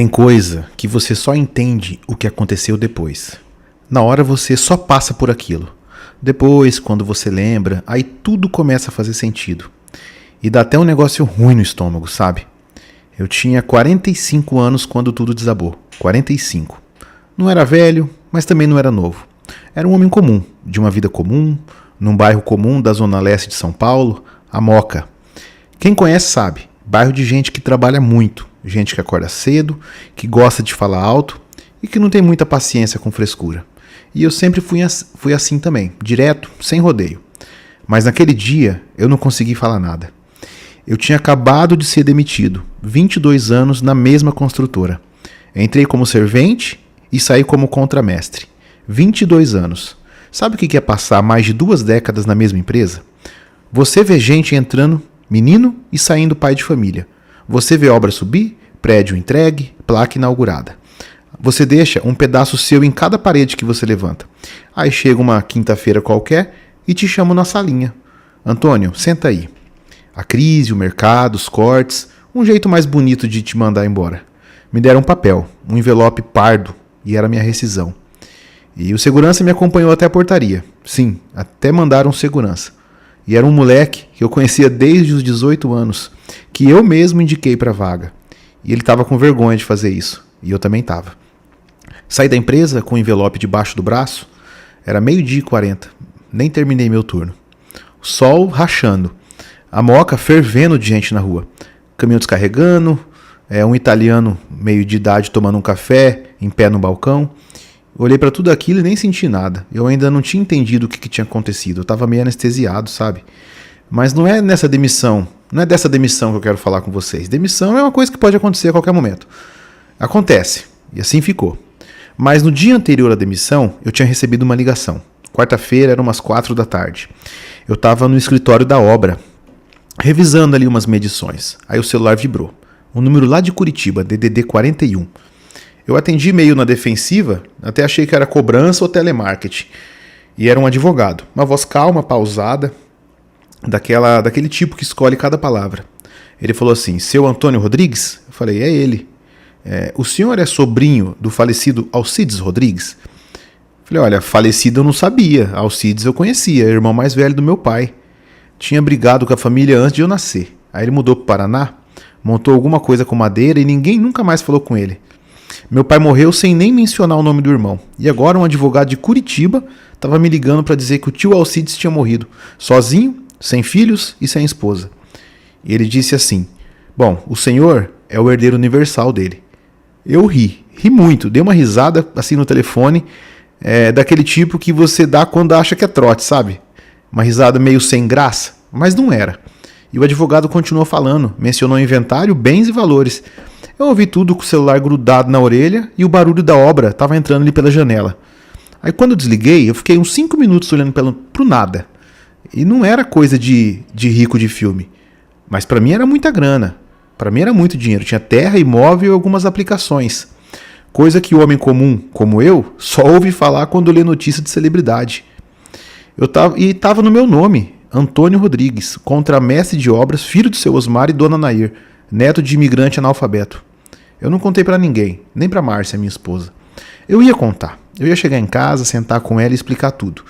Tem coisa que você só entende o que aconteceu depois. Na hora você só passa por aquilo. Depois, quando você lembra, aí tudo começa a fazer sentido. E dá até um negócio ruim no estômago, sabe? Eu tinha 45 anos quando tudo desabou. 45. Não era velho, mas também não era novo. Era um homem comum, de uma vida comum, num bairro comum da zona leste de São Paulo, a Moca. Quem conhece sabe, bairro de gente que trabalha muito, gente que acorda cedo, que gosta de falar alto e que não tem muita paciência com frescura. E eu sempre fui assim também, direto, sem rodeio. Mas naquele dia eu não consegui falar nada. Eu tinha acabado de ser demitido, 22 anos na mesma construtora. Entrei como servente e saí como contramestre. 22 anos. Sabe o que é passar mais de 2 décadas na mesma empresa? Você vê gente entrando, menino, e saindo pai de família. Você vê obra subir, prédio entregue, placa inaugurada. Você deixa um pedaço seu em cada parede que você levanta. Aí chega uma quinta-feira qualquer e te chamam na salinha. Antônio, senta aí. A crise, o mercado, os cortes, um jeito mais bonito de te mandar embora. Me deram um papel, um envelope pardo, e era minha rescisão. E o segurança me acompanhou até a portaria. Sim, até mandaram segurança. E era um moleque que eu conhecia desde os 18 anos, que eu mesmo indiquei para a vaga. E ele estava com vergonha de fazer isso, e eu também estava. Saí da empresa com o envelope debaixo do braço. Era 12h40, nem terminei meu turno. O sol rachando, a Moca fervendo de gente na rua. Caminhão descarregando, um italiano meio de idade tomando um café, em pé no balcão. Olhei para tudo aquilo e nem senti nada. Eu ainda não tinha entendido o que tinha acontecido. Eu estava meio anestesiado, sabe? Mas não é dessa demissão que eu quero falar com vocês. Demissão é uma coisa que pode acontecer a qualquer momento. Acontece, e assim ficou. Mas no dia anterior à demissão, eu tinha recebido uma ligação. Quarta-feira, eram umas 4 da tarde. Eu estava no escritório da obra, revisando ali umas medições. Aí o celular vibrou. Um número lá de Curitiba, DDD 41. Eu atendi meio na defensiva, até achei que era cobrança ou telemarketing. E era um advogado. Uma voz calma, pausada, daquele tipo que escolhe cada palavra. Ele falou assim, seu Antônio Rodrigues? Eu falei, é ele. O senhor é sobrinho do falecido Alcides Rodrigues? Eu falei, olha, falecido eu não sabia. Alcides eu conhecia, irmão mais velho do meu pai. Tinha brigado com a família antes de eu nascer. Aí ele mudou para o Paraná, montou alguma coisa com madeira e ninguém nunca mais falou com ele. Meu pai morreu sem nem mencionar o nome do irmão. E agora um advogado de Curitiba estava me ligando para dizer que o tio Alcides tinha morrido, sozinho, sem filhos e sem esposa. E ele disse assim, bom, o senhor é o herdeiro universal dele. Eu ri muito, dei uma risada assim no telefone, daquele tipo que você dá quando acha que é trote, sabe? Uma risada meio sem graça, mas não era. E o advogado continuou falando, mencionou inventário, bens e valores. Eu ouvi tudo com o celular grudado na orelha e o barulho da obra estava entrando ali pela janela. Aí quando eu desliguei, eu fiquei uns 5 minutos olhando pro nada. E não era coisa de rico de filme. Mas para mim era muita grana. Para mim era muito dinheiro. Tinha terra, imóvel e algumas aplicações. Coisa que o homem comum, como eu, só ouve falar quando lê notícia de celebridade. Estava no meu nome, Antônio Rodrigues, contramestre de obras, filho do seu Osmar e dona Nair, neto de imigrante analfabeto. Eu não contei para ninguém, nem para Márcia, minha esposa. Eu ia contar. Eu ia chegar em casa, sentar com ela e explicar tudo.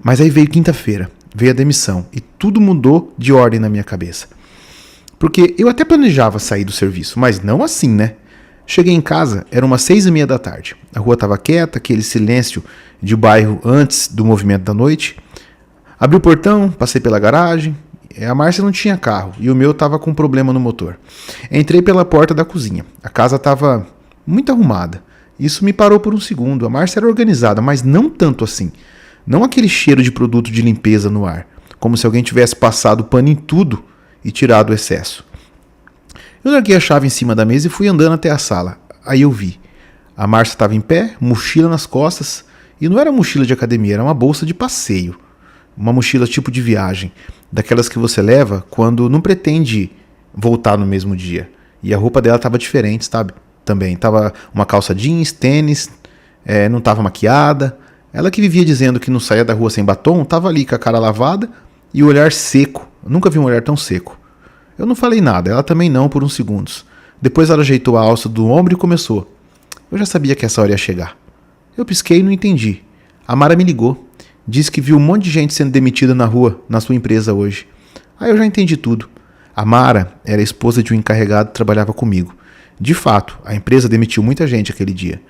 Mas aí veio quinta-feira, veio a demissão e tudo mudou de ordem na minha cabeça. Porque eu até planejava sair do serviço, mas não assim, né? Cheguei em casa, eram umas 6h30 da tarde. A rua estava quieta, aquele silêncio de bairro antes do movimento da noite. Abri o portão, passei pela garagem. A Márcia não tinha carro e o meu estava com problema no motor. Entrei pela porta da cozinha. A casa estava muito arrumada. Isso me parou por um segundo. A Márcia era organizada, mas não tanto assim. Não aquele cheiro de produto de limpeza no ar, como se alguém tivesse passado pano em tudo e tirado o excesso. Eu larguei a chave em cima da mesa e fui andando até a sala. Aí eu vi. A Márcia estava em pé, mochila nas costas, e não era mochila de academia, era uma bolsa de passeio. Uma mochila tipo de viagem, daquelas que você leva quando não pretende voltar no mesmo dia. E a roupa dela estava diferente, sabe? Também estava uma calça jeans, tênis, não estava maquiada. Ela que vivia dizendo que não saía da rua sem batom, estava ali com a cara lavada e o olhar seco. Eu nunca vi um olhar tão seco. Eu não falei nada, ela também não por uns segundos. Depois ela ajeitou a alça do ombro e começou. Eu já sabia que essa hora ia chegar. Eu pisquei e não entendi. A Mara me ligou. Disse que viu um monte de gente sendo demitida na rua, na sua empresa hoje. Aí eu já entendi tudo. A Mara era a esposa de um encarregado que trabalhava comigo. De fato, a empresa demitiu muita gente aquele dia.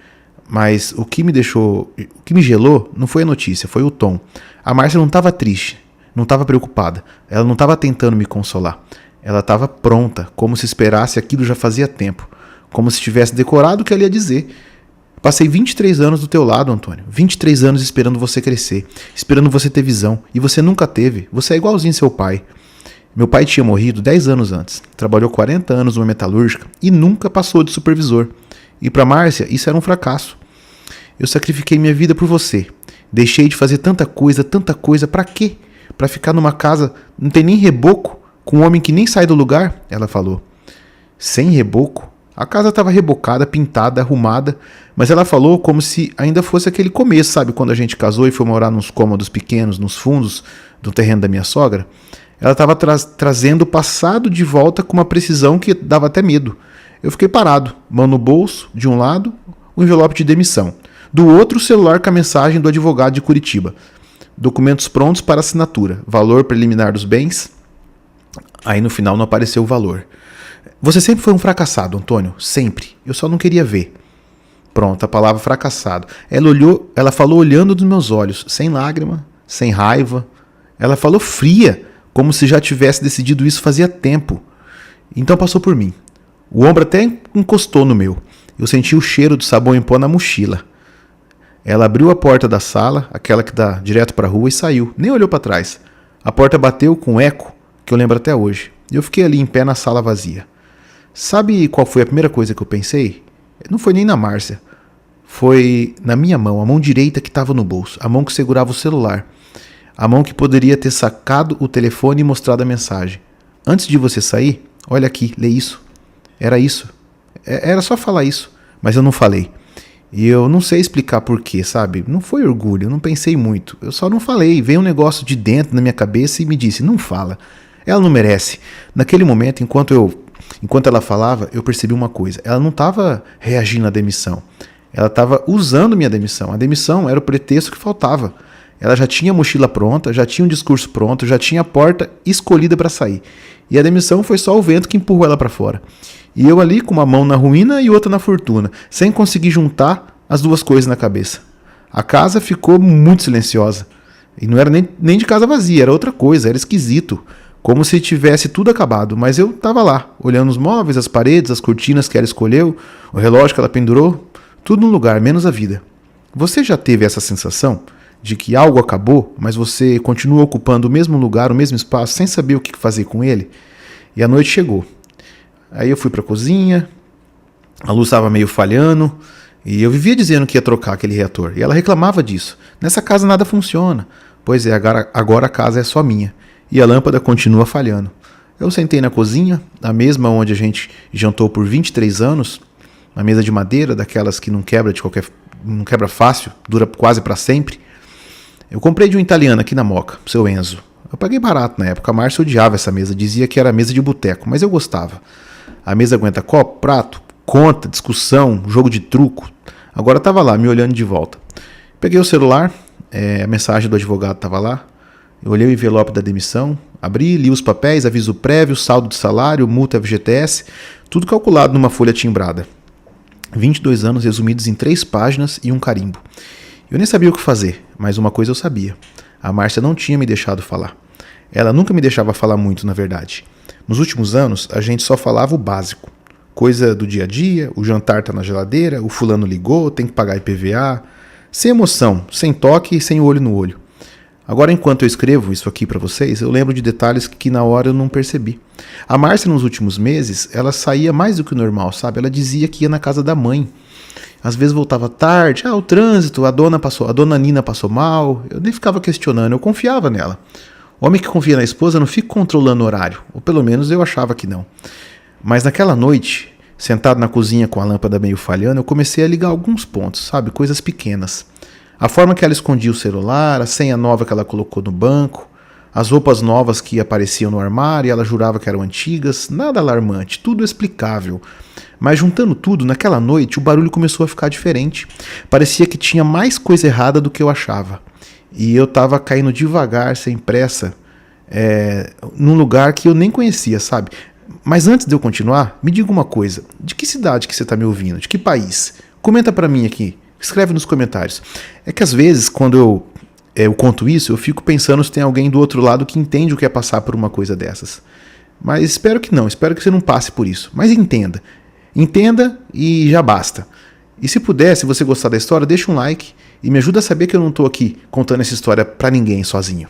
Mas o que me gelou não foi a notícia, foi o tom. A Márcia não estava triste, não estava preocupada, ela não estava tentando me consolar. Ela estava pronta, como se esperasse aquilo já fazia tempo, como se tivesse decorado o que ela ia dizer. Passei 23 anos do teu lado, Antônio. 23 anos esperando você crescer, esperando você ter visão, e você nunca teve. Você é igualzinho seu pai. Meu pai tinha morrido 10 anos antes, trabalhou 40 anos numa metalúrgica e nunca passou de supervisor. E para Márcia, isso era um fracasso. Eu sacrifiquei minha vida por você. Deixei de fazer tanta coisa, para quê? Para ficar numa casa, não tem nem reboco, com um homem que nem sai do lugar? Ela falou. Sem reboco? A casa estava rebocada, pintada, arrumada, mas ela falou como se ainda fosse aquele começo, sabe? Quando a gente casou e foi morar nos cômodos pequenos, nos fundos do terreno da minha sogra. Ela estava trazendo o passado de volta com uma precisão que dava até medo. Eu fiquei parado, mão no bolso, de um lado, o envelope de demissão. Do outro, o celular com a mensagem do advogado de Curitiba. Documentos prontos para assinatura. Valor preliminar dos bens. Aí no final não apareceu o valor. Você sempre foi um fracassado, Antônio. Sempre. Eu só não queria ver. Pronto, a palavra fracassado. Ela falou olhando nos meus olhos, sem lágrima, sem raiva. Ela falou fria, como se já tivesse decidido isso fazia tempo. Então passou por mim. O ombro até encostou no meu. Eu senti o cheiro do sabão em pó na mochila. Ela abriu a porta da sala, aquela que dá direto para a rua, e saiu. Nem olhou para trás. A porta bateu com um eco, que eu lembro até hoje. E eu fiquei ali em pé na sala vazia. Sabe qual foi a primeira coisa que eu pensei? Não foi nem na Márcia. Foi na minha mão, a mão direita que estava no bolso. A mão que segurava o celular. A mão que poderia ter sacado o telefone e mostrado a mensagem. Antes de você sair, olha aqui, lê isso. Era isso. Era só falar isso. Mas eu não falei. E eu não sei explicar porquê, sabe? Não foi orgulho, eu não pensei muito. Eu só não falei. Veio um negócio de dentro na minha cabeça e me disse, não fala. Ela não merece. Naquele momento, enquanto ela falava, eu percebi uma coisa. Ela não estava reagindo à demissão. Ela estava usando minha demissão. A demissão era o pretexto que faltava. Ela já tinha a mochila pronta, já tinha um discurso pronto, já tinha a porta escolhida para sair. E a demissão foi só o vento que empurrou ela para fora. E eu ali com uma mão na ruína e outra na fortuna, sem conseguir juntar as duas coisas na cabeça. A casa ficou muito silenciosa. E não era nem de casa vazia, era outra coisa, era esquisito. Como se tivesse tudo acabado, mas eu estava lá, olhando os móveis, as paredes, as cortinas que ela escolheu, o relógio que ela pendurou, tudo no lugar, menos a vida. Você já teve essa sensação de que algo acabou, mas você continua ocupando o mesmo lugar, o mesmo espaço, sem saber o que fazer com ele? E a noite chegou. Aí eu fui para a cozinha, a luz estava meio falhando, e eu vivia dizendo que ia trocar aquele reator. E ela reclamava disso. Nessa casa nada funciona. Pois é, agora a casa é só minha. E a lâmpada continua falhando. Eu sentei na cozinha, a mesma onde a gente jantou por 23 anos, uma mesa de madeira, daquelas que não quebra fácil, dura quase para sempre. Eu comprei de um italiano aqui na Moca, seu Enzo. Eu paguei barato na época, a Márcia odiava essa mesa, dizia que era mesa de boteco, mas eu gostava. A mesa aguenta copo, prato, conta, discussão, jogo de truco. Agora estava lá, me olhando de volta. Peguei o celular, a mensagem do advogado estava lá. Eu olhei o envelope da demissão, abri, li os papéis, aviso prévio, saldo de salário, multa FGTS, tudo calculado numa folha timbrada. 22 anos resumidos em 3 páginas e um carimbo. Eu nem sabia o que fazer, mas uma coisa eu sabia. A Márcia não tinha me deixado falar. Ela nunca me deixava falar muito, na verdade. Nos últimos anos, a gente só falava o básico. Coisa do dia a dia, o jantar tá na geladeira, o fulano ligou, tem que pagar IPVA. Sem emoção, sem toque e sem olho no olho. Agora, enquanto eu escrevo isso aqui para vocês, eu lembro de detalhes que na hora eu não percebi. A Márcia, nos últimos meses, ela saía mais do que o normal, sabe? Ela dizia que ia na casa da mãe. Às vezes voltava tarde, o trânsito, a dona Nina passou mal. Eu nem ficava questionando, eu confiava nela. Homem que confia na esposa não fica controlando o horário, ou pelo menos eu achava que não. Mas naquela noite, sentado na cozinha com a lâmpada meio falhando, eu comecei a ligar alguns pontos, sabe? Coisas pequenas. A forma que ela escondia o celular, a senha nova que ela colocou no banco, as roupas novas que apareciam no armário e ela jurava que eram antigas, nada alarmante, tudo explicável. Mas juntando tudo, naquela noite o barulho começou a ficar diferente. Parecia que tinha mais coisa errada do que eu achava. E eu tava caindo devagar, sem pressa, num lugar que eu nem conhecia, sabe? Mas antes de eu continuar, me diga uma coisa. De que cidade que você tá me ouvindo? De que país? Comenta pra mim aqui. Escreve nos comentários. É que às vezes, quando eu conto isso, eu fico pensando se tem alguém do outro lado que entende o que é passar por uma coisa dessas. Mas espero que não, espero que você não passe por isso. Mas entenda. Entenda e já basta. E se puder, se você gostar da história, deixa um like e me ajuda a saber que eu não estou aqui contando essa história pra ninguém sozinho.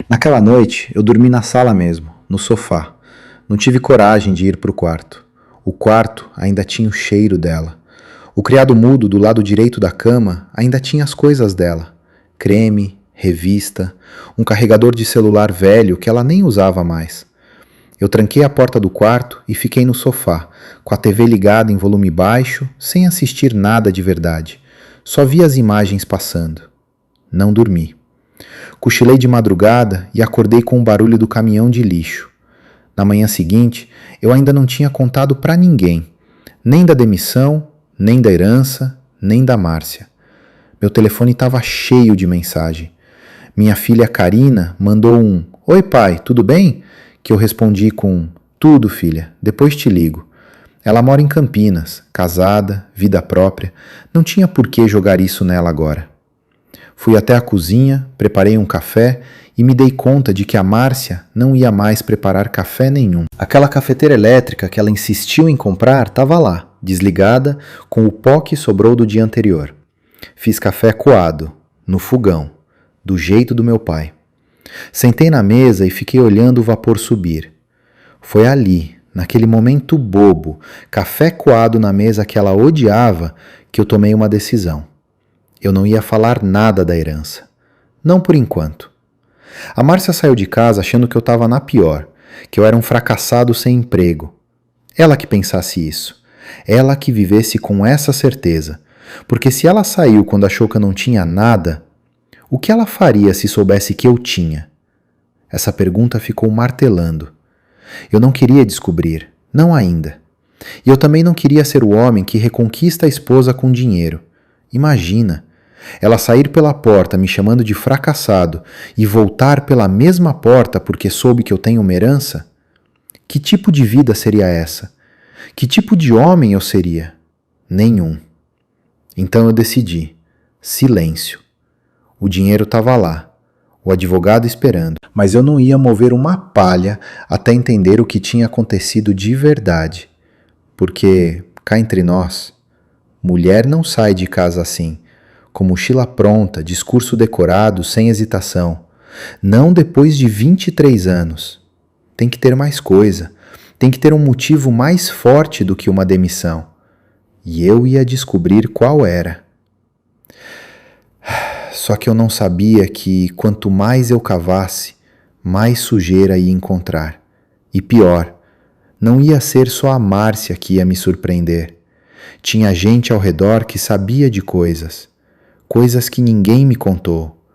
Naquela noite, eu dormi na sala mesmo, no sofá. Não tive coragem de ir pro quarto. O quarto ainda tinha o cheiro dela. O criado mudo do lado direito da cama ainda tinha as coisas dela. Creme, revista, um carregador de celular velho que ela nem usava mais. Eu tranquei a porta do quarto e fiquei no sofá, com a TV ligada em volume baixo, sem assistir nada de verdade. Só vi as imagens passando. Não dormi. Cochilei de madrugada e acordei com o barulho do caminhão de lixo. Na manhã seguinte, eu ainda não tinha contado pra ninguém, nem da demissão, nem da herança, nem da Márcia. Meu telefone estava cheio de mensagem. Minha filha Karina mandou um "Oi pai, tudo bem?", que eu respondi com "Tudo filha, depois te ligo". Ela mora em Campinas, casada, vida própria, não tinha por que jogar isso nela agora. Fui até a cozinha, preparei um café e me dei conta de que a Márcia não ia mais preparar café nenhum. Aquela cafeteira elétrica que ela insistiu em comprar estava lá, desligada, com o pó que sobrou do dia anterior. Fiz café coado, no fogão, do jeito do meu pai. Sentei na mesa e fiquei olhando o vapor subir. Foi ali, naquele momento bobo, café coado na mesa que ela odiava, que eu tomei uma decisão. Eu não ia falar nada da herança. Não por enquanto. A Márcia saiu de casa achando que eu estava na pior, que eu era um fracassado sem emprego. Ela que pensasse isso. Ela que vivesse com essa certeza. Porque se ela saiu quando achou que eu não tinha nada, o que ela faria se soubesse que eu tinha? Essa pergunta ficou martelando. Eu não queria descobrir, não ainda. E eu também não queria ser o homem que reconquista a esposa com dinheiro. Imagina, ela sair pela porta me chamando de fracassado e voltar pela mesma porta porque soube que eu tenho uma herança? Que tipo de vida seria essa? Que tipo de homem eu seria? Nenhum. Então eu decidi. Silêncio. O dinheiro estava lá, o advogado esperando, mas eu não ia mover uma palha até entender o que tinha acontecido de verdade. Porque, cá entre nós, mulher não sai de casa assim, com mochila pronta, discurso decorado, sem hesitação. Não depois de 23 anos. Tem que ter mais coisa, tem que ter um motivo mais forte do que uma demissão. E eu ia descobrir qual era. Só que eu não sabia que quanto mais eu cavasse, mais sujeira ia encontrar. E pior, não ia ser só a Márcia que ia me surpreender. Tinha gente ao redor que sabia de coisas. Coisas que ninguém me contou.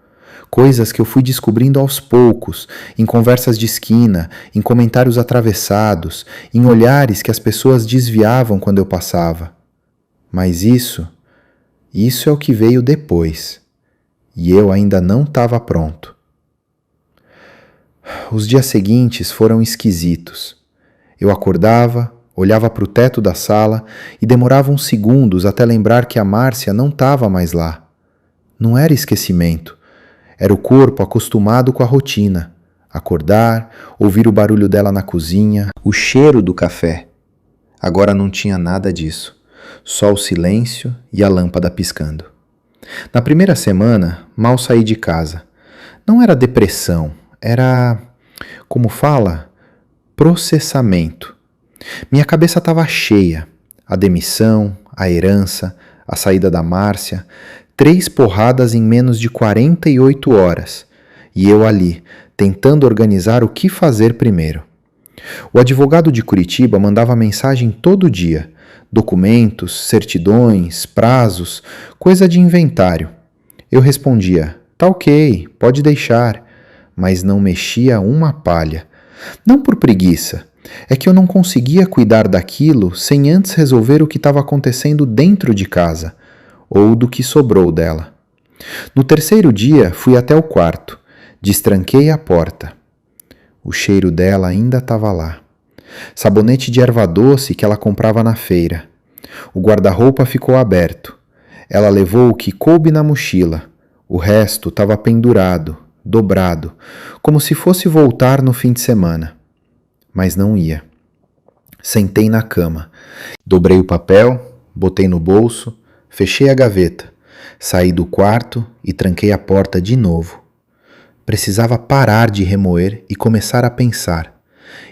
Coisas que eu fui descobrindo aos poucos, em conversas de esquina, em comentários atravessados, em olhares que as pessoas desviavam quando eu passava. Mas isso é o que veio depois. E eu ainda não estava pronto. Os dias seguintes foram esquisitos. Eu acordava, olhava para o teto da sala e demorava uns segundos até lembrar que a Márcia não estava mais lá. Não era esquecimento. Era o corpo acostumado com a rotina. Acordar, ouvir o barulho dela na cozinha, o cheiro do café. Agora não tinha nada disso. Só o silêncio e a lâmpada piscando. Na primeira semana, mal saí de casa. Não era depressão, era, como fala, processamento. Minha cabeça estava cheia. A demissão, a herança, a saída da Márcia, 3 porradas em menos de 48 horas. E eu ali, tentando organizar o que fazer primeiro. O advogado de Curitiba mandava mensagem todo dia. Documentos, certidões, prazos, coisa de inventário. Eu respondia, tá ok, pode deixar, mas não mexia uma palha. Não por preguiça, É que eu não conseguia cuidar daquilo sem antes resolver o que estava acontecendo dentro de casa, ou do que sobrou dela. No terceiro dia, fui até o quarto, destranquei a porta. O cheiro dela ainda estava lá. Sabonete de erva doce que ela comprava na feira. O guarda-roupa ficou aberto. Ela levou o que coube na mochila. O resto estava pendurado, dobrado, como se fosse voltar no fim de semana. Mas não ia. Sentei na cama. Dobrei o papel, botei no bolso, fechei a gaveta. Saí do quarto e tranquei a porta de novo. Precisava parar de remoer e começar a pensar.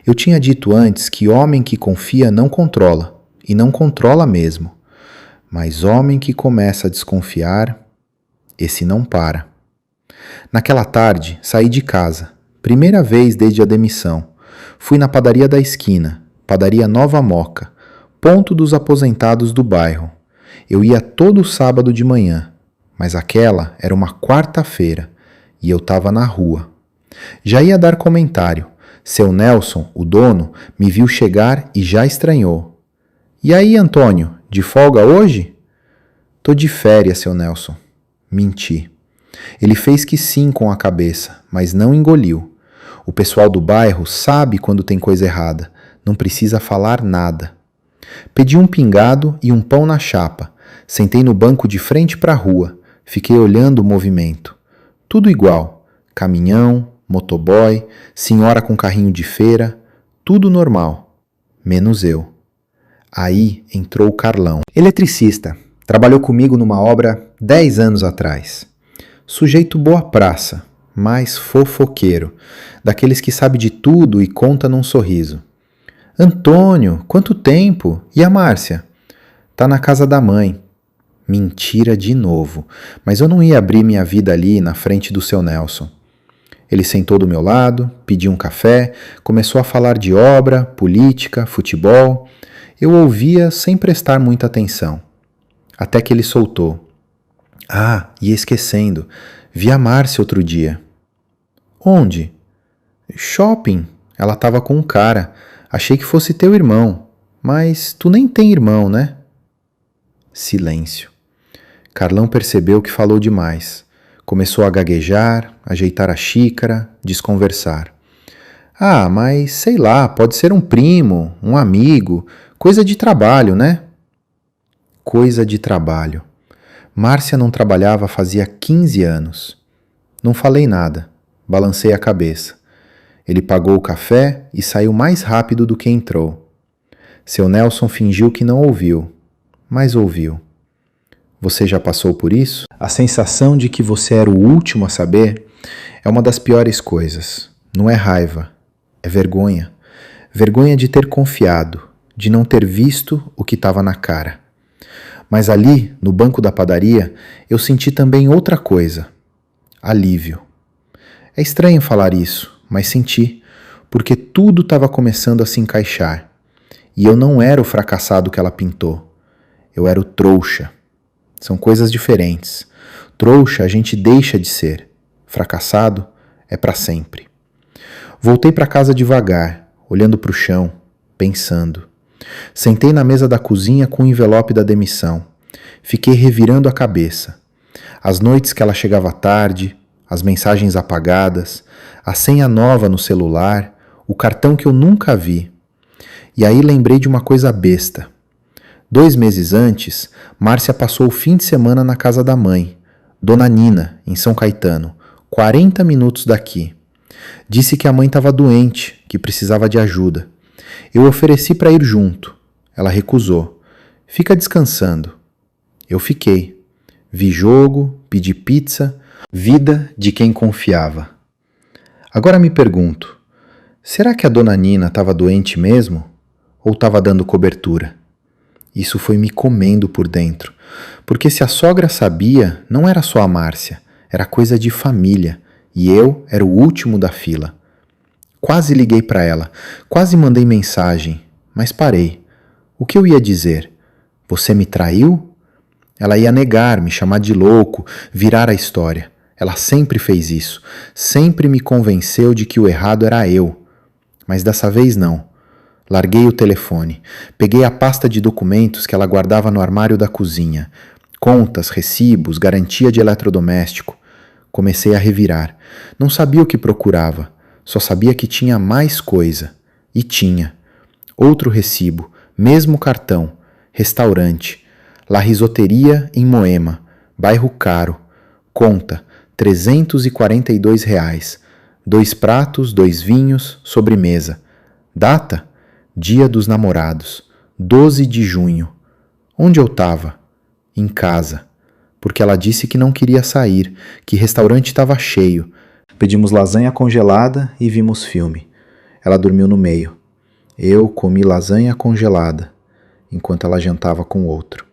Eu tinha dito antes que homem que confia não controla, e não controla mesmo. Mas homem que começa a desconfiar, esse não para. Naquela tarde, saí de casa, primeira vez desde a demissão. Fui na padaria da esquina, padaria Nova Moca, ponto dos aposentados do bairro. Eu ia todo sábado de manhã, mas aquela era uma quarta-feira e eu estava na rua. Já ia dar comentário. Seu Nelson, o dono, me viu chegar e já estranhou. E aí, Antônio, de folga hoje? Tô de férias, seu Nelson. Menti. Ele fez que sim com a cabeça, mas não engoliu. O pessoal do bairro sabe quando tem coisa errada, não precisa falar nada. Pedi um pingado e um pão na chapa. Sentei no banco de frente para a rua. Fiquei olhando o movimento. Tudo igual. Caminhão, motoboy, senhora com carrinho de feira. Tudo normal. Menos eu. Aí entrou o Carlão. Eletricista. Trabalhou comigo numa obra 10 anos atrás. Sujeito boa praça, mas fofoqueiro. Daqueles que sabe de tudo e conta num sorriso. Antônio, quanto tempo? E a Márcia? Tá na casa da mãe. Mentira de novo, mas eu não ia abrir minha vida ali na frente do seu Nelson. Ele sentou do meu lado, pediu um café, começou a falar de obra, política, futebol. Eu ouvia sem prestar muita atenção. Até que ele soltou. Ah, ia esquecendo, vi a Márcia outro dia. Onde? Shopping. Ela estava com um cara. Achei que fosse teu irmão. Mas tu nem tem irmão, né? Silêncio. Carlão percebeu que falou demais. Começou a gaguejar, ajeitar a xícara, desconversar. Ah, mas sei lá, pode ser um primo, um amigo, coisa de trabalho, né? Coisa de trabalho. Márcia não trabalhava fazia 15 anos. Não falei nada, balancei a cabeça. Ele pagou o café e saiu mais rápido do que entrou. Seu Nelson fingiu que não ouviu, mas ouviu. Você já passou por isso? A sensação de que você era o último a saber é uma das piores coisas. Não é raiva, é vergonha. Vergonha de ter confiado, de não ter visto o que estava na cara. Mas ali, no banco da padaria, eu senti também outra coisa. Alívio. É estranho falar isso, mas senti, porque tudo estava começando a se encaixar. E eu não era o fracassado que ela pintou. Eu era o trouxa. São coisas diferentes. Trouxa a gente deixa de ser. Fracassado é para sempre. Voltei para casa devagar, olhando para o chão, pensando. Sentei na mesa da cozinha com o envelope da demissão. Fiquei revirando a cabeça. As noites que ela chegava tarde, as mensagens apagadas, a senha nova no celular, o cartão que eu nunca vi. E aí lembrei de uma coisa besta. 2 meses antes, Márcia passou o fim de semana na casa da mãe, Dona Nina, em São Caetano, 40 minutos daqui. Disse que a mãe estava doente, que precisava de ajuda. Eu ofereci para ir junto. Ela recusou. Fica descansando. Eu fiquei. Vi jogo, pedi pizza, vida de quem confiava. Agora me pergunto, será que a Dona Nina estava doente mesmo? Ou estava dando cobertura? Isso foi me comendo por dentro, porque se a sogra sabia, não era só a Márcia, era coisa de família, e eu era o último da fila. Quase liguei para ela, quase mandei mensagem, mas parei. O que eu ia dizer? Você me traiu? Ela ia negar, me chamar de louco, virar a história. Ela sempre fez isso, sempre me convenceu de que o errado era eu. Mas dessa vez não. Larguei o telefone. Peguei a pasta de documentos que ela guardava no armário da cozinha. Contas, recibos, garantia de eletrodoméstico. Comecei a revirar. Não sabia o que procurava. Só sabia que tinha mais coisa. E tinha. Outro recibo. Mesmo cartão. Restaurante. La Risoteria em Moema. Bairro caro. Conta. R$ 342. 2 pratos, 2 vinhos, sobremesa. Data? Dia dos Namorados. 12 de junho. Onde eu estava? Em casa. Porque ela disse que não queria sair, que restaurante estava cheio. Pedimos lasanha congelada e vimos filme. Ela dormiu no meio. Eu comi lasanha congelada, enquanto ela jantava com outro.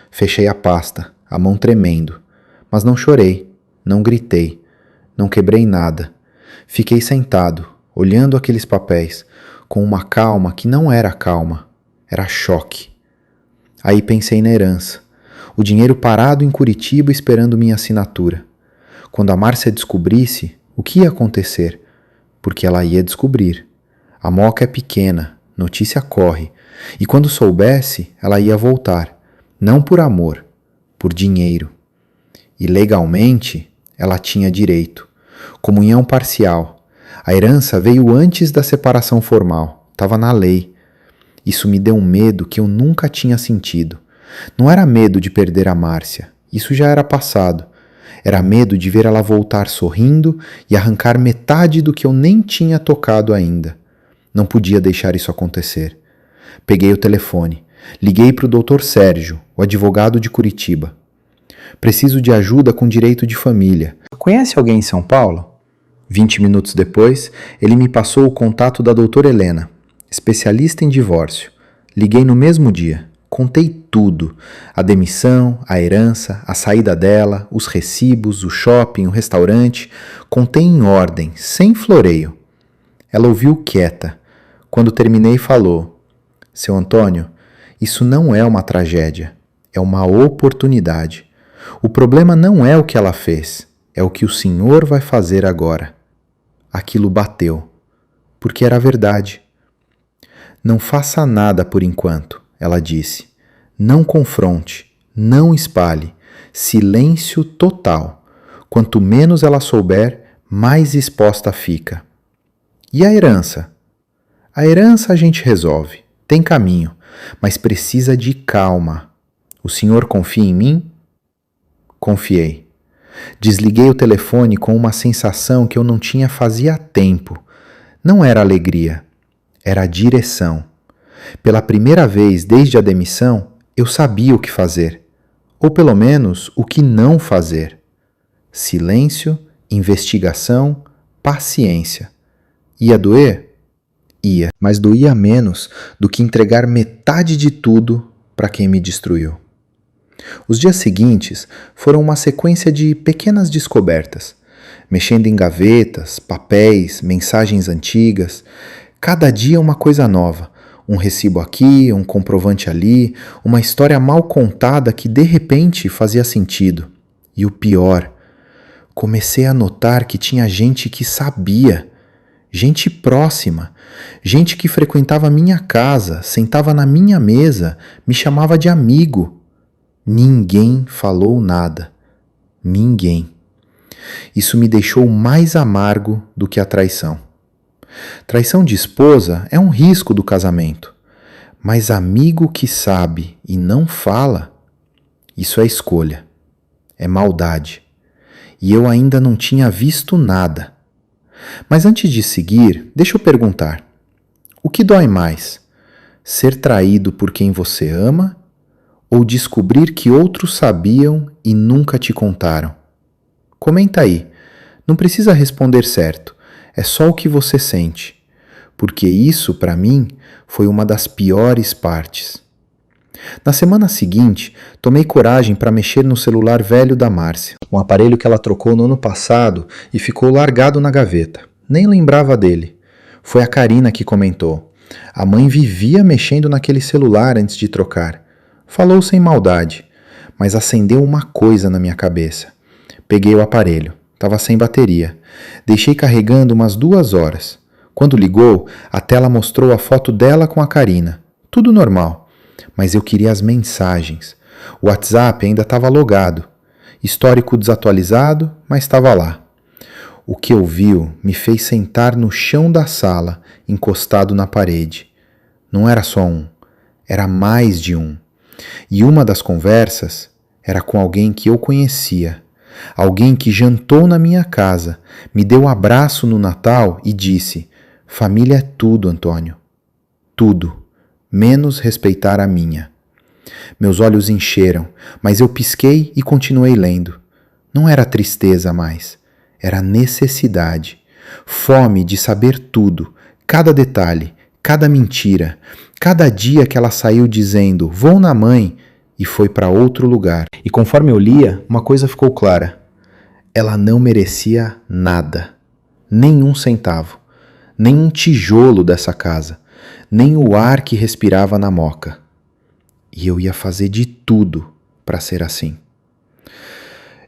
Fechei a pasta, a mão tremendo, mas não chorei, não gritei, não quebrei nada. Fiquei sentado, olhando aqueles papéis, com uma calma que não era calma, era choque. Aí pensei na herança, o dinheiro parado em Curitiba esperando minha assinatura. Quando a Márcia descobrisse, o que ia acontecer? Porque ela ia descobrir. A Moca é pequena, notícia corre, e quando soubesse, ela ia voltar, não por amor, por dinheiro. E legalmente, ela tinha direito. Comunhão parcial. A herança veio antes da separação formal, estava na lei. Isso me deu um medo que eu nunca tinha sentido. Não era medo de perder a Márcia, isso já era passado. Era medo de ver ela voltar sorrindo e arrancar metade do que eu nem tinha tocado ainda. Não podia deixar isso acontecer. Peguei o telefone. Liguei para o Dr. Sérgio, o advogado de Curitiba. Preciso de ajuda com direito de família. Conhece alguém em São Paulo? 20 minutos depois, ele me passou o contato da doutora Helena, especialista em divórcio. Liguei no mesmo dia. Contei tudo. A demissão, a herança, a saída dela, os recibos, o shopping, o restaurante. Contei em ordem, sem floreio. Ela ouviu quieta. Quando terminei, falou: Seu Antônio, isso não é uma tragédia. É uma oportunidade. O problema não é o que ela fez. É o que o senhor vai fazer agora. Aquilo bateu. Porque era verdade. Não faça nada por enquanto, ela disse. Não confronte, não espalhe. Silêncio total. Quanto menos ela souber, mais exposta fica. E a herança? A herança a gente resolve. Tem caminho, mas precisa de calma. O senhor confia em mim? Confiei. Desliguei o telefone com uma sensação que eu não tinha fazia tempo. Não era alegria, era direção. Pela primeira vez desde a demissão, eu sabia o que fazer, ou pelo menos o que não fazer. Silêncio, investigação, paciência. Ia doer? Ia, mas doía menos do que entregar metade de tudo para quem me destruiu. Os dias seguintes foram uma sequência de pequenas descobertas, mexendo em gavetas, papéis, mensagens antigas, cada dia uma coisa nova, um recibo aqui, um comprovante ali, uma história mal contada que de repente fazia sentido. E o pior, comecei a notar que tinha gente que sabia, gente próxima, gente que frequentava minha casa, sentava na minha mesa, me chamava de amigo. Ninguém falou nada. Ninguém. Isso me deixou mais amargo do que a traição. Traição de esposa é um risco do casamento, mas amigo que sabe e não fala, isso é escolha, é maldade. E eu ainda não tinha visto nada. Mas antes de seguir, deixa eu perguntar: o que dói mais? Ser traído por quem você ama ou descobrir que outros sabiam e nunca te contaram? Comenta aí. Não precisa responder certo. É só o que você sente. Porque isso, para mim, foi uma das piores partes. Na semana seguinte, tomei coragem para mexer no celular velho da Márcia. Um aparelho que ela trocou no ano passado e ficou largado na gaveta. Nem lembrava dele. Foi a Karina que comentou. A mãe vivia mexendo naquele celular antes de trocar. Falou sem maldade, mas acendeu uma coisa na minha cabeça. Peguei o aparelho. Estava sem bateria. Deixei carregando umas 2 horas. Quando ligou, a tela mostrou a foto dela com a Karina. Tudo normal, mas eu queria as mensagens. O WhatsApp ainda estava logado. Histórico desatualizado, mas estava lá. O que ouviu me fez sentar no chão da sala, encostado na parede. Não era só um, era mais de um. E uma das conversas era com alguém que eu conhecia. Alguém que jantou na minha casa, me deu um abraço no Natal e disse: família é tudo, Antônio. Tudo, menos respeitar a minha. Meus olhos encheram, mas eu pisquei e continuei lendo. Não era tristeza mais, era necessidade. Fome de saber tudo, cada detalhe, cada mentira, cada dia que ela saiu dizendo: vou na mãe, e foi para outro lugar. E conforme eu lia, uma coisa ficou clara. Ela não merecia nada. Nem um centavo. Nem um tijolo dessa casa. Nem o ar que respirava na moca. E eu ia fazer de tudo para ser assim.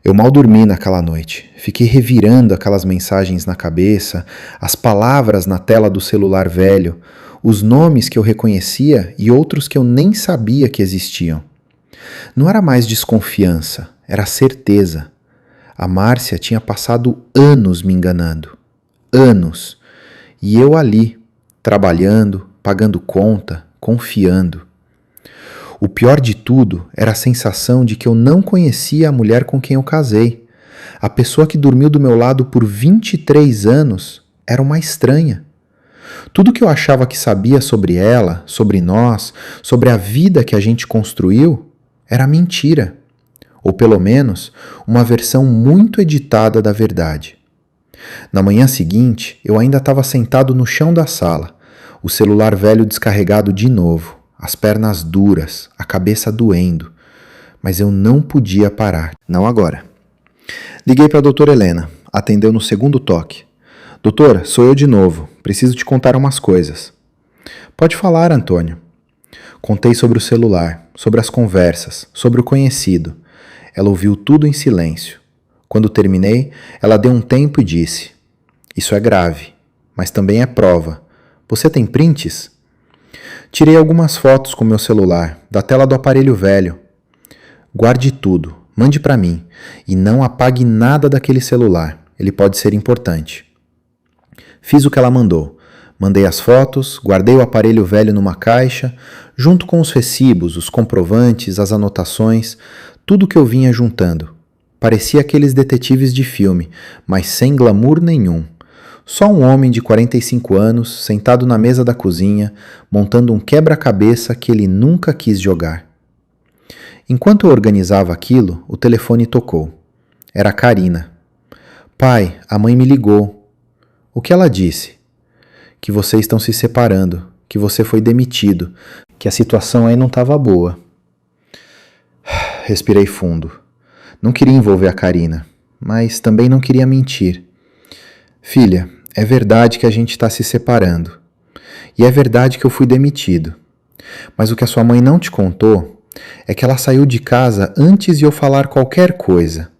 Eu mal dormi naquela noite. Fiquei revirando aquelas mensagens na cabeça, as palavras na tela do celular velho, os nomes que eu reconhecia e outros que eu nem sabia que existiam. Não era mais desconfiança, era certeza. A Márcia tinha passado anos me enganando. Anos. E eu ali, trabalhando, pagando conta, confiando. O pior de tudo era a sensação de que eu não conhecia a mulher com quem eu casei. A pessoa que dormiu do meu lado por 23 anos era uma estranha. Tudo que eu achava que sabia sobre ela, sobre nós, sobre a vida que a gente construiu, era mentira, ou pelo menos uma versão muito editada da verdade. Na manhã seguinte, eu ainda estava sentado no chão da sala, o celular velho descarregado de novo, as pernas duras, a cabeça doendo, mas eu não podia parar. Não agora. Liguei para a doutora Helena, atendeu no segundo toque. Doutora, sou eu de novo, preciso te contar umas coisas. Pode falar, Antônio. Contei sobre o celular, sobre as conversas, sobre o conhecido. Ela ouviu tudo em silêncio. Quando terminei, ela deu um tempo e disse: isso é grave, mas também é prova. Você tem prints? Tirei algumas fotos com meu celular, da tela do aparelho velho. Guarde tudo, mande para mim, e não apague nada daquele celular, ele pode ser importante. Fiz o que ela mandou. Mandei as fotos, guardei o aparelho velho numa caixa, junto com os recibos, os comprovantes, as anotações, tudo que eu vinha juntando. Parecia aqueles detetives de filme, mas sem glamour nenhum. Só um homem de 45 anos, sentado na mesa da cozinha, montando um quebra-cabeça que ele nunca quis jogar. Enquanto eu organizava aquilo, o telefone tocou. Era a Karina. Pai, a mãe me ligou. O que ela disse? Que vocês estão se separando, que você foi demitido, que a situação aí não estava boa. Respirei fundo. Não queria envolver a Karina, mas também não queria mentir. Filha, é verdade que a gente está se separando. E é verdade que eu fui demitido. Mas o que a sua mãe não te contou é que ela saiu de casa antes de eu falar qualquer coisa.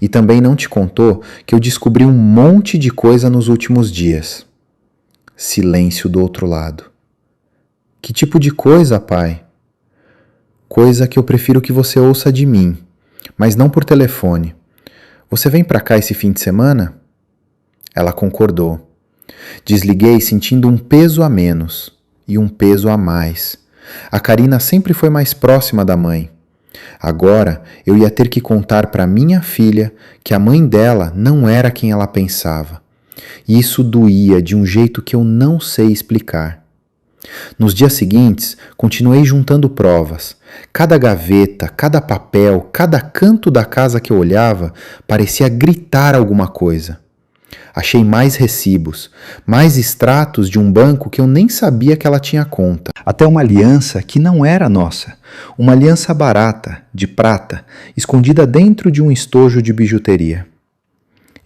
E também não te contou que eu descobri um monte de coisa nos últimos dias. Silêncio do outro lado. Que tipo de coisa, pai? Coisa que eu prefiro que você ouça de mim, mas não por telefone. Você vem pra cá esse fim de semana? Ela concordou. Desliguei sentindo um peso a menos e um peso a mais. A Karina sempre foi mais próxima da mãe. Agora eu ia ter que contar para minha filha que a mãe dela não era quem ela pensava. E isso doía de um jeito que eu não sei explicar. Nos dias seguintes, continuei juntando provas. Cada gaveta, cada papel, cada canto da casa que eu olhava parecia gritar alguma coisa. Achei mais recibos, mais extratos de um banco que eu nem sabia que ela tinha conta. Até uma aliança que não era nossa. Uma aliança barata, de prata, escondida dentro de um estojo de bijuteria.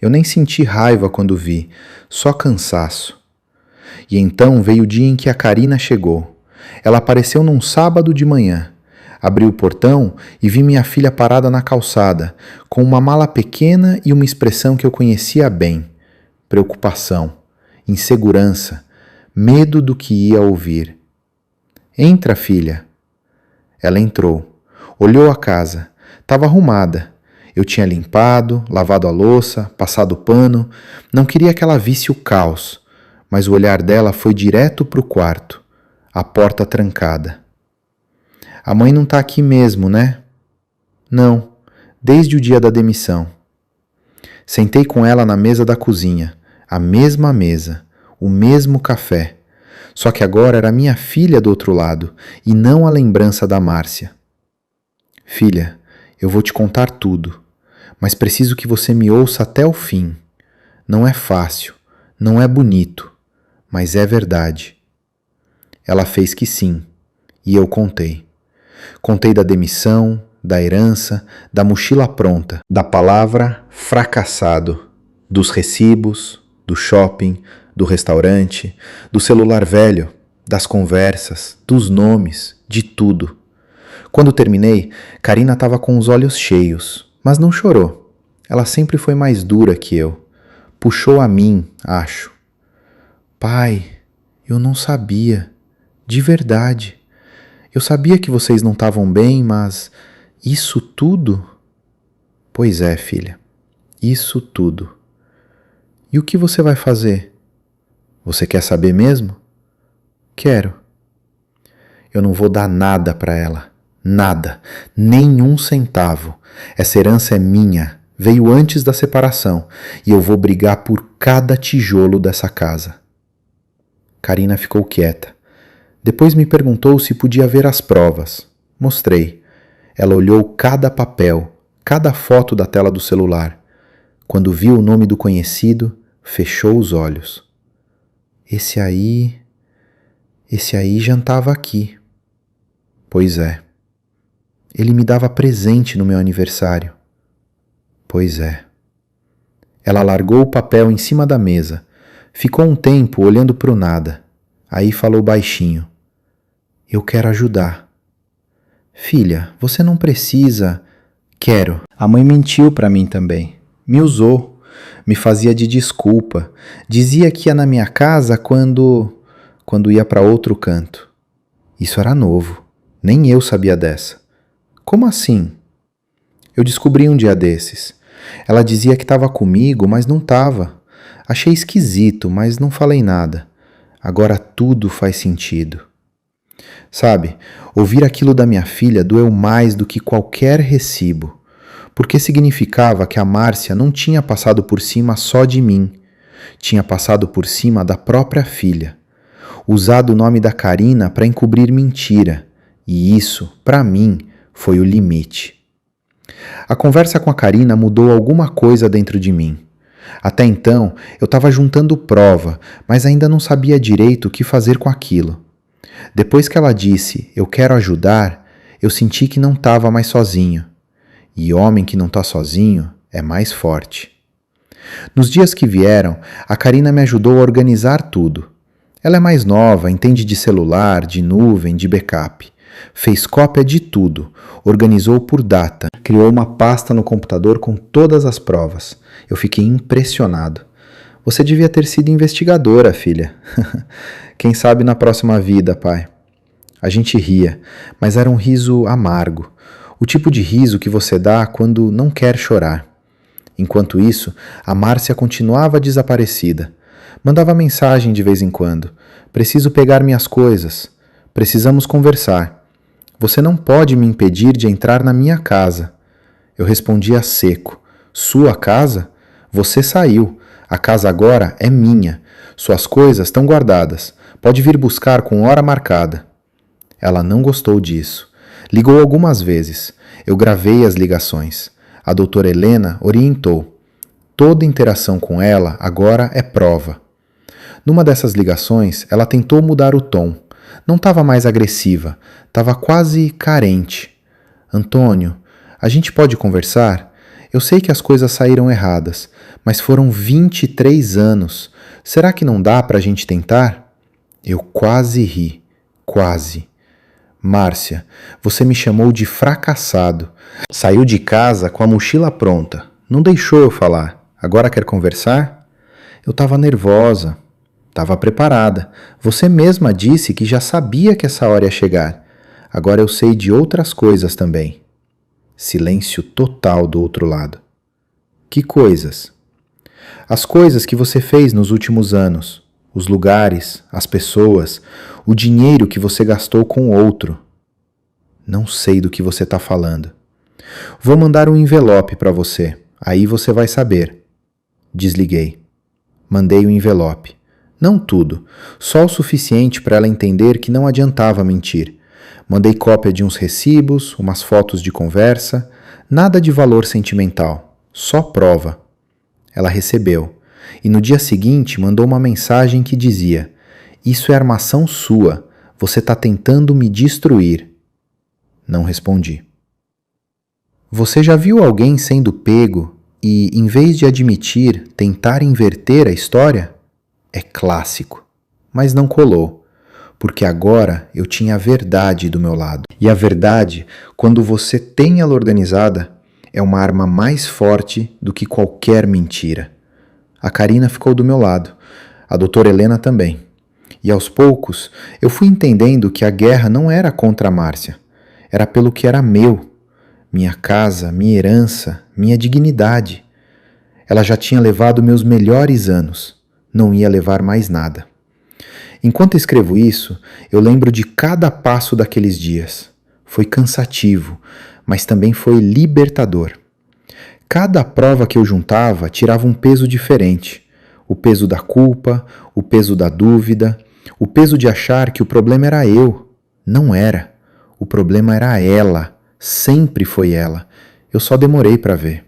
Eu nem senti raiva quando vi, só cansaço. E então veio o dia em que a Karina chegou. Ela apareceu num sábado de manhã. Abri o portão e vi minha filha parada na calçada, com uma mala pequena e uma expressão que eu conhecia bem. Preocupação. insegurança, medo do que ia ouvir. Entra, filha. Ela entrou, olhou a casa. Estava arrumada. Eu tinha limpado, lavado a louça, passado o pano. Não queria que ela visse o caos, mas o olhar dela foi direto para o quarto, a porta trancada. A mãe não está aqui mesmo, né? Não, desde o dia da demissão. Sentei com ela na mesa da cozinha, a mesma mesa, o mesmo café. Só que agora era minha filha do outro lado e não a lembrança da Márcia. Filha, eu vou te contar tudo, mas preciso que você me ouça até o fim. Não é fácil, não é bonito, mas é verdade. Ela fez que sim, e eu contei. Contei da demissão, da herança, da mochila pronta, da palavra fracassado, dos recibos, do shopping, do restaurante, do celular velho, das conversas, dos nomes, de tudo. Quando terminei, Karina estava com os olhos cheios, mas não chorou. Ela sempre foi mais dura que eu. Puxou a mim, acho. Pai, eu não sabia. De verdade. Eu sabia que vocês não estavam bem, mas isso tudo? Pois é, filha. Isso tudo. E o que você vai fazer? Você quer saber mesmo? Quero. Eu não vou dar nada para ela. Nada. Nem um centavo. Essa herança é minha. Veio antes da separação. E eu vou brigar por cada tijolo dessa casa. Karina ficou quieta. Depois me perguntou se podia ver as provas. Mostrei. Ela olhou cada papel, cada foto da tela do celular. Quando viu o nome do conhecido, fechou os olhos. Esse aí jantava aqui. Pois é. Ele me dava presente no meu aniversário. Pois é. Ela largou o papel em cima da mesa. Ficou um tempo olhando para o nada. Aí falou baixinho. Eu quero ajudar. Filha, você não precisa. Quero. A mãe mentiu para mim também. Me usou. Me fazia de desculpa. Dizia que ia na minha casa quando ia para outro canto. Isso era novo. Nem eu sabia dessa. Como assim? Eu descobri um dia desses. Ela dizia que estava comigo, mas não estava. Achei esquisito, mas não falei nada. Agora tudo faz sentido. Sabe, ouvir aquilo da minha filha doeu mais do que qualquer recibo, porque significava que a Márcia não tinha passado por cima só de mim, tinha passado por cima da própria filha, usado o nome da Karina para encobrir mentira, e isso, para mim, foi o limite. A conversa com a Karina mudou alguma coisa dentro de mim. Até então, eu estava juntando prova, mas ainda não sabia direito o que fazer com aquilo. Depois que ela disse, eu quero ajudar, eu senti que não estava mais sozinho. E homem que não está sozinho é mais forte. Nos dias que vieram, a Karina me ajudou a organizar tudo. Ela é mais nova, entende de celular, de nuvem, de backup. Fez cópia de tudo, organizou por data, criou uma pasta no computador com todas as provas. Eu fiquei impressionado. Você devia ter sido investigadora, filha. Quem sabe na próxima vida, pai. A gente ria, mas era um riso amargo. O tipo de riso que você dá quando não quer chorar. Enquanto isso, a Márcia continuava desaparecida. Mandava mensagem de vez em quando. Preciso pegar minhas coisas. Precisamos conversar. Você não pode me impedir de entrar na minha casa. Eu respondia seco. Sua casa? Você saiu. A casa agora é minha. Suas coisas estão guardadas. Pode vir buscar com hora marcada. Ela não gostou disso. Ligou algumas vezes. Eu gravei as ligações. A doutora Helena orientou. Toda interação com ela agora é prova. Numa dessas ligações, ela tentou mudar o tom. Não estava mais agressiva, estava quase carente. Antônio, a gente pode conversar? Eu sei que as coisas saíram erradas, mas foram 23 anos. Será que não dá para a gente tentar? Eu quase ri. Quase. Márcia, você me chamou de fracassado. Saiu de casa com a mochila pronta. Não deixou eu falar. Agora quer conversar? Eu estava nervosa. Estava preparada. Você mesma disse que já sabia que essa hora ia chegar. Agora eu sei de outras coisas também. Silêncio total do outro lado. Que coisas? As coisas que você fez nos últimos anos. Os lugares, as pessoas, o dinheiro que você gastou com outro. Não sei do que você está falando. Vou mandar um envelope para você. Aí você vai saber. Desliguei. Mandei o envelope. Não tudo, só o suficiente para ela entender que não adiantava mentir. Mandei cópia de uns recibos, umas fotos de conversa, nada de valor sentimental, só prova. Ela recebeu, e no dia seguinte mandou uma mensagem que dizia: "Isso é armação sua, você está tentando me destruir." Não respondi. Você já viu alguém sendo pego e, em vez de admitir, tentar inverter a história? É clássico, mas não colou, porque agora eu tinha a verdade do meu lado. E a verdade, quando você tem ela organizada, é uma arma mais forte do que qualquer mentira. A Karina ficou do meu lado, a doutora Helena também. E aos poucos eu fui entendendo que a guerra não era contra a Márcia, era pelo que era meu, minha casa, minha herança, minha dignidade. Ela já tinha levado meus melhores anos, não ia levar mais nada. Enquanto escrevo isso, eu lembro de cada passo daqueles dias. Foi cansativo, mas também foi libertador. Cada prova que eu juntava tirava um peso diferente. O peso da culpa, o peso da dúvida, o peso de achar que o problema era eu. Não era. O problema era ela. Sempre foi ela. Eu só demorei para ver.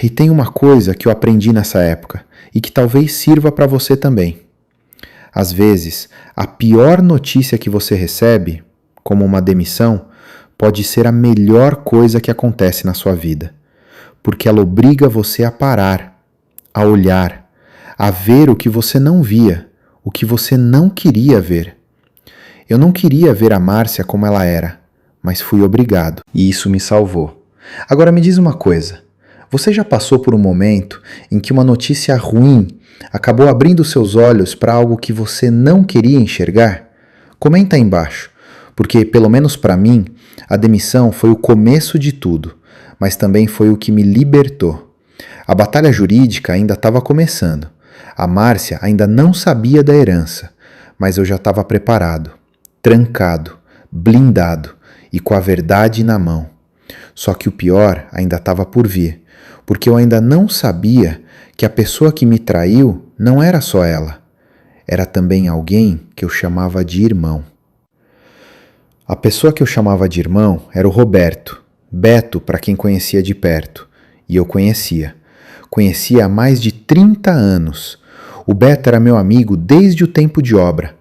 E tem uma coisa que eu aprendi nessa época e que talvez sirva para você também. Às vezes, a pior notícia que você recebe, como uma demissão, pode ser a melhor coisa que acontece na sua vida, porque ela obriga você a parar, a olhar, a ver o que você não via, o que você não queria ver. Eu não queria ver a Márcia como ela era, mas fui obrigado, e isso me salvou. Agora me diz uma coisa, você já passou por um momento em que uma notícia ruim acabou abrindo seus olhos para algo que você não queria enxergar? Comenta aí embaixo, porque, pelo menos para mim, a demissão foi o começo de tudo, mas também foi o que me libertou. A batalha jurídica ainda estava começando. A Márcia ainda não sabia da herança, mas eu já estava preparado, trancado, blindado e com a verdade na mão. Só que o pior ainda estava por vir, porque eu ainda não sabia que a pessoa que me traiu não era só ela. Era também alguém que eu chamava de irmão. A pessoa que eu chamava de irmão era o Roberto, Beto para quem conhecia de perto. E eu conhecia. Conhecia há mais de 30 anos. O Beto era meu amigo desde o tempo de obra.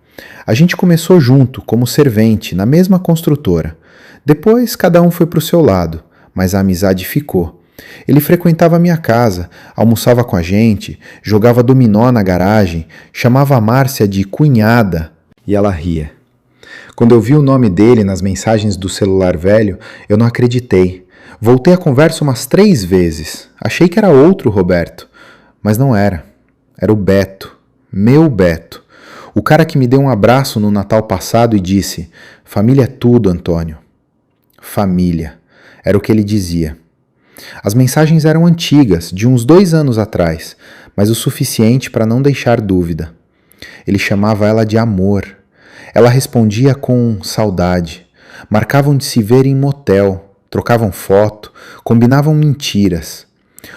A gente começou junto, como servente, na mesma construtora. Depois cada um foi para o seu lado, mas a amizade ficou. Ele frequentava a minha casa, almoçava com a gente, jogava dominó na garagem, chamava a Márcia de cunhada e ela ria. Quando eu vi o nome dele nas mensagens do celular velho, eu não acreditei. Voltei a conversa umas 3 vezes. Achei que era outro Roberto, mas não era. Era o Beto, meu Beto. O cara que me deu um abraço no Natal passado e disse: "Família é tudo, Antônio." Família, era o que ele dizia. As mensagens eram antigas, de uns 2 anos atrás, mas o suficiente para não deixar dúvida. Ele chamava ela de amor. Ela respondia com saudade. Marcavam de se ver em motel, trocavam foto, combinavam mentiras.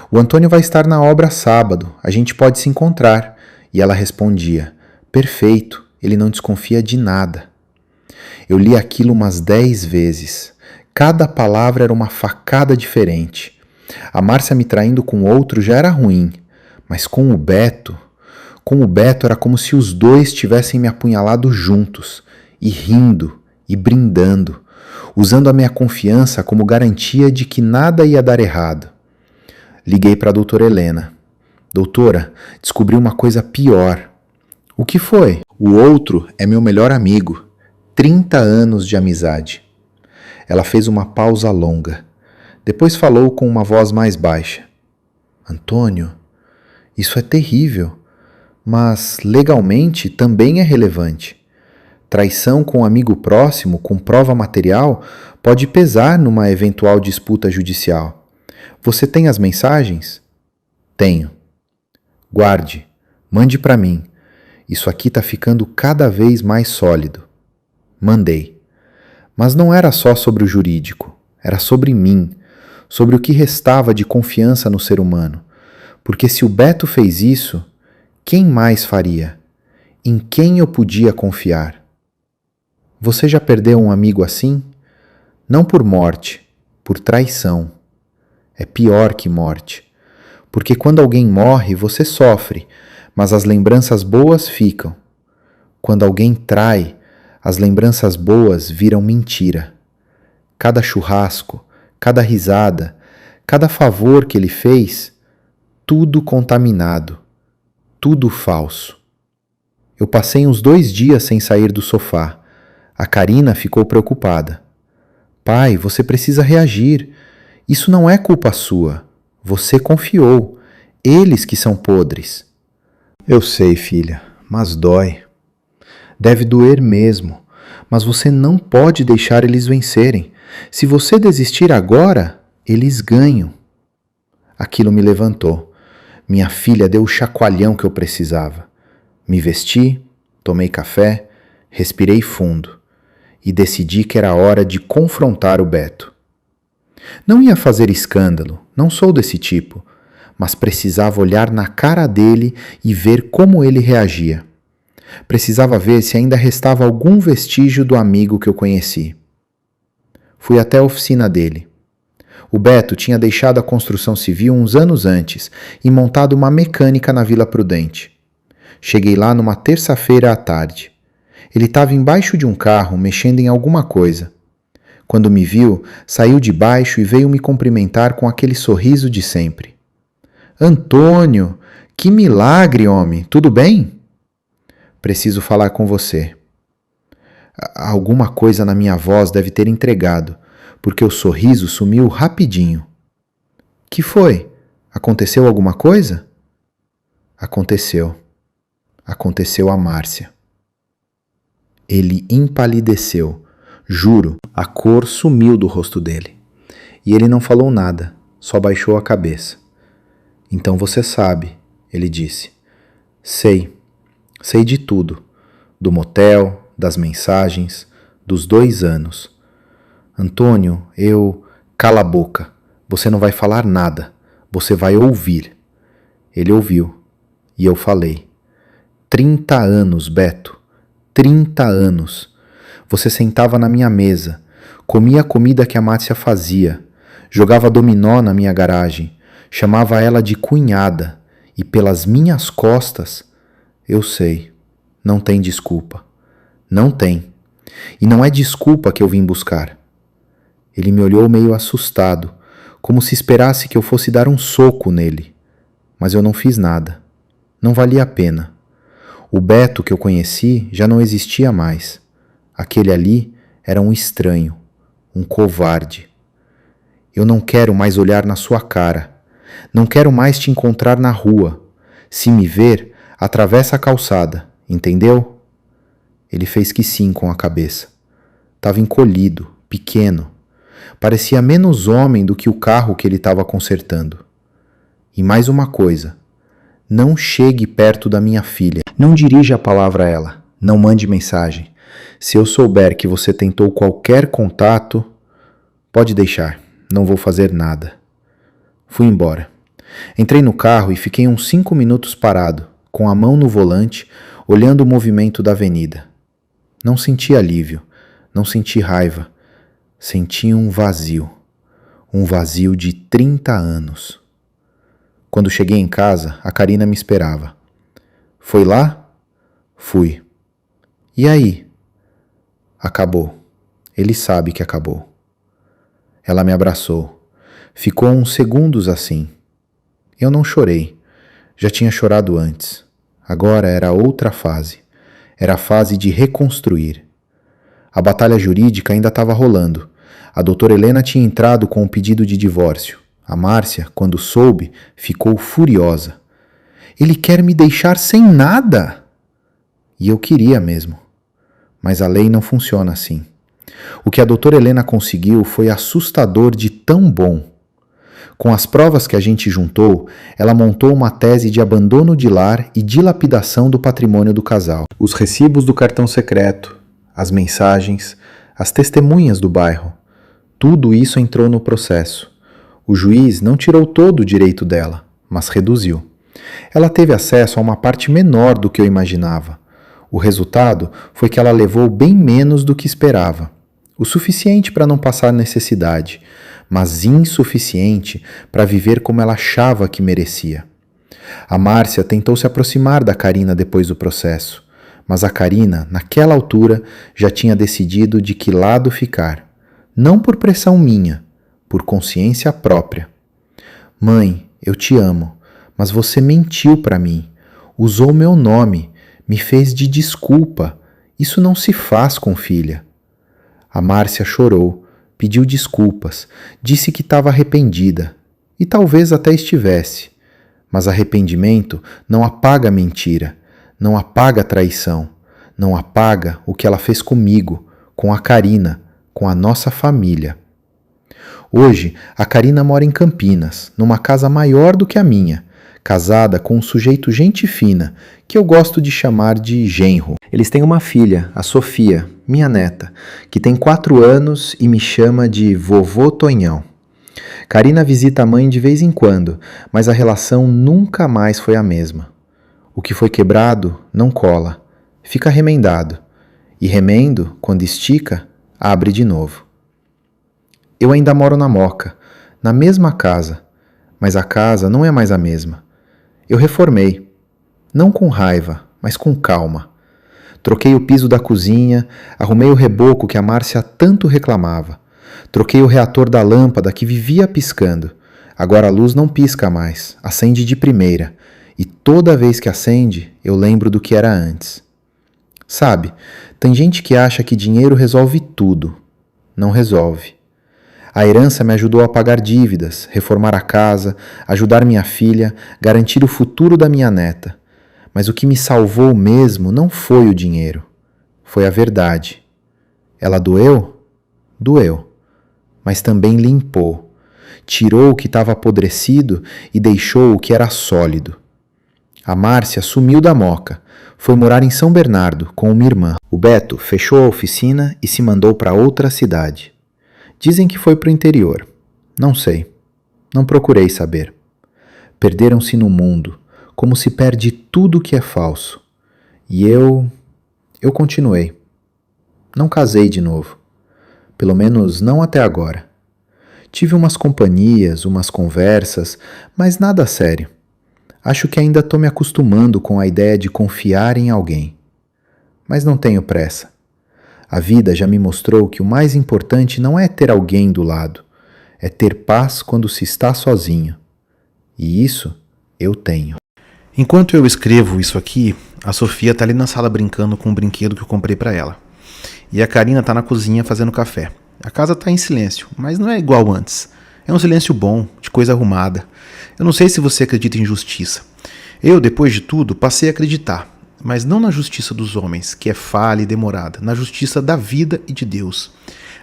"O Antônio vai estar na obra sábado, a gente pode se encontrar." E ela respondia: "Perfeito, ele não desconfia de nada." Eu li aquilo umas 10 vezes. Cada palavra era uma facada diferente. A Márcia me traindo com outro já era ruim, mas com o Beto era como se os dois tivessem me apunhalado juntos, e rindo, e brindando, usando a minha confiança como garantia de que nada ia dar errado. Liguei para a doutora Helena. "Doutora, descobri uma coisa pior." "O que foi?" "O outro é meu melhor amigo. 30 anos de amizade." Ela fez uma pausa longa. Depois falou com uma voz mais baixa. "Antônio, isso é terrível. Mas legalmente também é relevante. Traição com um amigo próximo, com prova material, pode pesar numa eventual disputa judicial. Você tem as mensagens? Tenho. Guarde, mande para mim. Isso aqui está ficando cada vez mais sólido. Mandei. Mas não era só sobre o jurídico, era sobre mim, sobre o que restava de confiança no ser humano. Porque se o Beto fez isso, quem mais faria? Em quem eu podia confiar? Você já perdeu um amigo assim? Não por morte, por traição. É pior que morte. Porque quando alguém morre, você sofre, mas as lembranças boas ficam. Quando alguém trai, as lembranças boas viram mentira. Cada churrasco, cada risada, cada favor que ele fez, tudo contaminado, tudo falso. Eu passei uns 2 dias sem sair do sofá. A Karina ficou preocupada. Pai, você precisa reagir. Isso não é culpa sua. Você confiou. Eles que são podres. Eu sei, filha, mas dói. Deve doer mesmo. Mas você não pode deixar eles vencerem. Se você desistir agora, eles ganham. Aquilo me levantou. Minha filha deu o chacoalhão que eu precisava. Me vesti, tomei café, respirei fundo e decidi que era hora de confrontar o Beto. Não ia fazer escândalo, não sou desse tipo, mas precisava olhar na cara dele e ver como ele reagia. Precisava ver se ainda restava algum vestígio do amigo que eu conheci. Fui até a oficina dele. O Beto tinha deixado a construção civil uns anos antes e montado uma mecânica na Vila Prudente. Cheguei lá numa terça-feira à tarde. Ele estava embaixo de um carro, mexendo em alguma coisa. Quando me viu, saiu de baixo e veio me cumprimentar com aquele sorriso de sempre. Antônio, que milagre, homem! Tudo bem? Preciso falar com você. Alguma coisa na minha voz deve ter entregado, porque o sorriso sumiu rapidinho. Que foi? Aconteceu alguma coisa? Aconteceu. Aconteceu a Márcia. Ele empalideceu. Juro, a cor sumiu do rosto dele. E ele não falou nada, só baixou a cabeça. Então você sabe, ele disse. Sei de tudo. Do motel, das mensagens, dos 2 anos. Antônio, Cala a boca. Você não vai falar nada. Você vai ouvir. Ele ouviu. E eu falei. 30 anos, Beto. 30 anos. Você sentava na minha mesa, comia a comida que a Márcia fazia, jogava dominó na minha garagem, chamava ela de cunhada e pelas minhas costas, eu sei, não tem desculpa. Não tem. E não é desculpa que eu vim buscar. Ele me olhou meio assustado, como se esperasse que eu fosse dar um soco nele. Mas eu não fiz nada. Não valia a pena. O Beto que eu conheci já não existia mais. Aquele ali era um estranho, um covarde. Eu não quero mais olhar na sua cara. Não quero mais te encontrar na rua. Se me ver, atravessa a calçada, entendeu? Ele fez que sim com a cabeça. Tava encolhido, pequeno. Parecia menos homem do que o carro que ele estava consertando. E mais uma coisa. Não chegue perto da minha filha. Não dirija a palavra a ela. Não mande mensagem. Se eu souber que você tentou qualquer contato, pode deixar. Não vou fazer nada. Fui embora. Entrei no carro e fiquei uns 5 minutos parado, com a mão no volante, olhando o movimento da avenida. Não senti alívio. Não senti raiva. Senti um vazio de 30 anos. Quando cheguei em casa, a Karina me esperava. Foi lá? Fui. E aí? Acabou. Ele sabe que acabou. Ela me abraçou. Ficou uns segundos assim. Eu não chorei. Já tinha chorado antes. Agora era outra fase. Era a fase de reconstruir. A batalha jurídica ainda estava rolando. A doutora Helena tinha entrado com um pedido de divórcio. A Márcia, quando soube, ficou furiosa. Ele quer me deixar sem nada. E eu queria mesmo. Mas a lei não funciona assim. O que a doutora Helena conseguiu foi assustador de tão bom. Com as provas que a gente juntou, ela montou uma tese de abandono de lar e dilapidação do patrimônio do casal. Os recibos do cartão secreto, as mensagens, as testemunhas do bairro, tudo isso entrou no processo. O juiz não tirou todo o direito dela, mas reduziu. Ela teve acesso a uma parte menor do que eu imaginava. O resultado foi que ela levou bem menos do que esperava. O suficiente para não passar necessidade, mas insuficiente para viver como ela achava que merecia. A Márcia tentou se aproximar da Karina depois do processo, mas a Karina, naquela altura, já tinha decidido de que lado ficar. Não por pressão minha, por consciência própria. Mãe, eu te amo, mas você mentiu para mim, usou meu nome, me fez de desculpa. Isso não se faz com filha. A Márcia chorou, pediu desculpas, disse que estava arrependida, e talvez até estivesse. Mas arrependimento não apaga a mentira, não apaga a traição, não apaga o que ela fez comigo, com a Karina, com a nossa família. Hoje, a Karina mora em Campinas, numa casa maior do que a minha, casada com um sujeito gente fina, que eu gosto de chamar de genro. Eles têm uma filha, a Sofia, minha neta, que tem 4 anos e me chama de vovô Tonhão. Karina visita a mãe de vez em quando, mas a relação nunca mais foi a mesma. O que foi quebrado não cola, fica remendado. E remendo, quando estica, abre de novo. Eu ainda moro na Moca, na mesma casa, mas a casa não é mais a mesma. Eu reformei, não com raiva, mas com calma. Troquei o piso da cozinha, arrumei o reboco que a Márcia tanto reclamava. Troquei o reator da lâmpada que vivia piscando. Agora a luz não pisca mais, acende de primeira. E toda vez que acende, eu lembro do que era antes. Sabe, tem gente que acha que dinheiro resolve tudo. Não resolve. A herança me ajudou a pagar dívidas, reformar a casa, ajudar minha filha, garantir o futuro da minha neta. Mas o que me salvou mesmo não foi o dinheiro, foi a verdade. Ela doeu? Doeu. Mas também limpou. Tirou o que estava apodrecido e deixou o que era sólido. A Márcia sumiu da Moca, foi morar em São Bernardo com uma irmã. O Beto fechou a oficina e se mandou para outra cidade. Dizem que foi para o interior. Não sei. Não procurei saber. Perderam-se no mundo, como se perde tudo que é falso. E eu continuei. Não casei de novo. Pelo menos não até agora. Tive umas companhias, umas conversas, mas nada sério. Acho que ainda estou me acostumando com a ideia de confiar em alguém. Mas não tenho pressa. A vida já me mostrou que o mais importante não é ter alguém do lado, é ter paz quando se está sozinho. E isso eu tenho. Enquanto eu escrevo isso aqui, a Sofia tá ali na sala brincando com um brinquedo que eu comprei para ela. E a Karina tá na cozinha fazendo café. A casa tá em silêncio, mas não é igual antes. É um silêncio bom, de coisa arrumada. Eu não sei se você acredita em justiça. Eu, depois de tudo, passei a acreditar. Mas não na justiça dos homens, que é falha e demorada. Na justiça da vida e de Deus.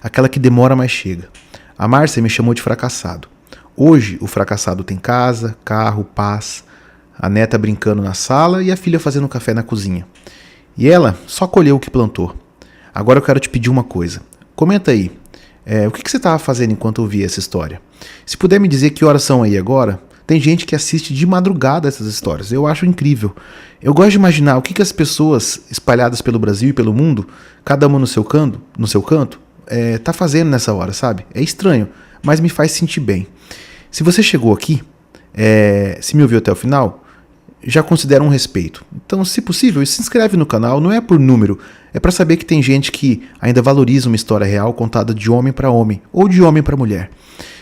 Aquela que demora, mas chega. A Márcia me chamou de fracassado. Hoje, o fracassado tem casa, carro, paz. A neta brincando na sala e a filha fazendo café na cozinha. E ela só colheu o que plantou. Agora eu quero te pedir uma coisa. Comenta aí. O que você estava fazendo enquanto eu via essa história? Se puder me dizer que horas são aí agora, tem gente que assiste de madrugada essas histórias. Eu acho incrível. Eu gosto de imaginar o que as pessoas espalhadas pelo Brasil e pelo mundo, cada uma no seu canto, tá fazendo nessa hora, sabe? É estranho, mas me faz sentir bem. Se você chegou aqui, se me ouviu até o final, já considera um respeito. Então, se possível, se inscreve no canal, não é por número, é para saber que tem gente que ainda valoriza uma história real contada de homem para homem ou de homem para mulher.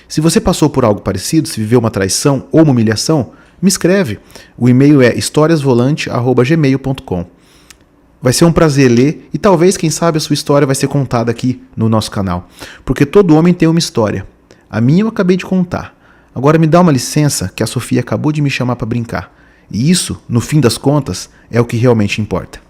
Se você passou por algo parecido, se viveu uma traição ou uma humilhação, me escreve. O e-mail é historiasvolante@gmail.com. Vai ser um prazer ler e talvez, quem sabe, a sua história vai ser contada aqui no nosso canal. Porque todo homem tem uma história. A minha eu acabei de contar. Agora me dá uma licença que a Sofia acabou de me chamar para brincar. E isso, no fim das contas, é o que realmente importa.